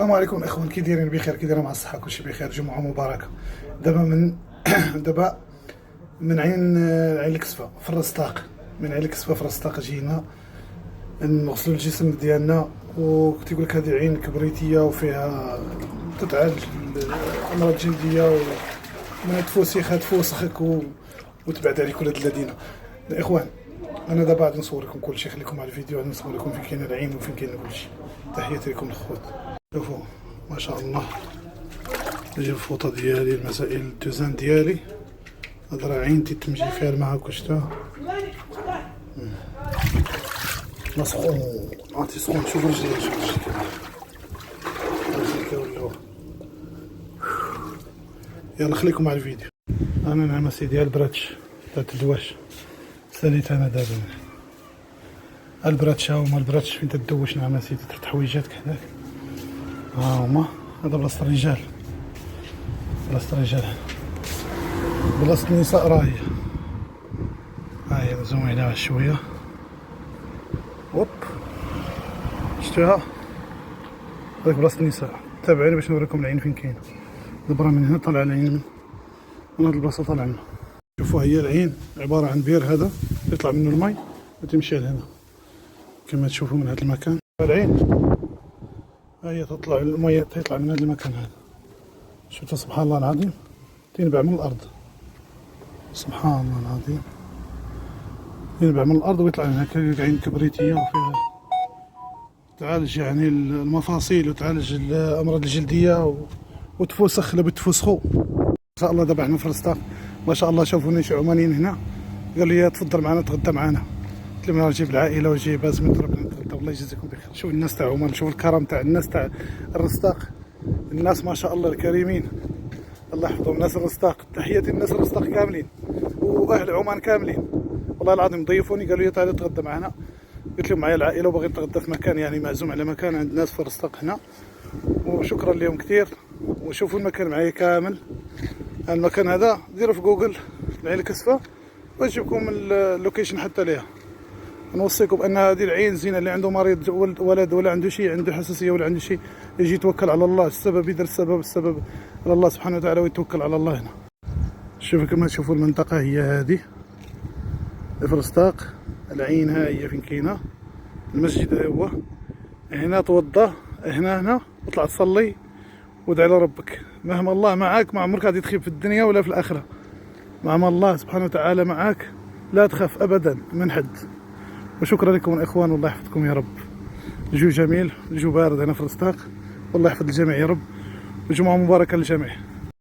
السلام عليكم اخوان، كي دايرين؟ بخير، كي دايرين؟ مع الصحه، كلشي بخير، جمعه مباركه. دابا من دابا من عين الكسفه في الرستاق. من عين الكسفه في الرستاق جينا نغسلوا الجسم ديالنا، وكنت يقول لك هذه عين كبريتيه وفيها تتعالج الامراض الجلديه ومن التفوسخ تفوسخك وتبعد عليك ولاد الذين. الاخوان، انا دابا غادي نصور لكم كلشي، خليكم على الفيديو، غادي نصور لكم فين كاين العين وفين كاين كلشي. تحياتي لكم الخوت. شوفوا ما شاء الله، نجيب الفوطه ديالي، المسائل التوزان ديالي، هاد راه عين تيتمجي فيها الماء هاكا، شتا ما سخون، عرفتي سخون. شوف رجلي، شوف رجلي كيولوا. يلا خليكم على الفيديو. انا نعمسي ديال البراتش تاع الدواش ساليت انا دابا. البراتش ها هما، البراتش فين تدوش نعمسي تحت حويجاتك هناك، ها هما. هذا بلاصة الرجال، بلاصة الرجال، بلاصة النساء راهي. هاهي نزوم عليها شوية، هوب شتوها، هاذيك بلاصة النساء. تابعوني باش نوريكم العين فين كاينة. دابا من هنا طالع العين، من هاد البلاصة طالع لنا. شوفوا هي العين عبارة عن بير، هذا يطلع منه الماء وتمشي لهنا كما تشوفوا من هذا المكان. العين هي تطلع الماء، تطلع من هذا المكان هذا. شفتوا سبحان الله العظيم، تنبع من الارض، سبحان الله العظيم، ينبع من الارض ويطلع من هكا. عين كبريتيه وفيها تعالج يعني المفاصيل وتعالج الامراض الجلديه وتفوسخ اللي بتفوسخو ان شاء الله. دابا حنا في الرستاق ما شاء الله. شافوني شي عمانيين هنا، قال لي تفضل معنا تغدى معنا. قلت لهم نجيب العائله وجيب باز من ضربنا نتغدى. والله يجزيكم بخير. شوف الناس تاع عمان، شوف الكرم تاع الناس تاع الرستاق، الناس ما شاء الله الكريمين، الله يحفظهم. ناس الرستاق، تحياتي للناس الرستاق كاملين واهل عمان كاملين. والله العظيم ضيفوني، قالوا لي تعال تغدى معنا. قلت لهم معايا العائله وباغي نتغدى في مكان، يعني معزوم على مكان عند ناس في الرستاق هنا، وشكرا لهم كثير. وشوفوا المكان معايا كامل. المكان هذا ديروا في جوجل العين الكسفه ويجيبكم اللوكيشن حتى ليها. نوصيكم بان هذه العين زينه، اللي عنده مريض ولد ولا عنده شيء، عنده حساسيه ولا عنده شيء، يجي يتوكل على الله. السبب يدير السبب على الله سبحانه وتعالى ويتوكل على الله هنا. شوفوا كما تشوفوا المنطقه هي هذه في الرستاق. العين ها هي فين كاينه، المسجد ها هو هنا. توضى هنا وطلع تصلي وادعي لربك. مهما الله معك، ما عمرك غادي تخيب في الدنيا ولا في الاخره. مع الله سبحانه وتعالى معك، لا تخاف ابدا من حد. وشكرا لكم الاخوان، والله يحفظكم يا رب. الجو جميل، الجو بارد هنا في الرستاق، والله يحفظ الجميع يا رب، وجمعة مباركة للجميع.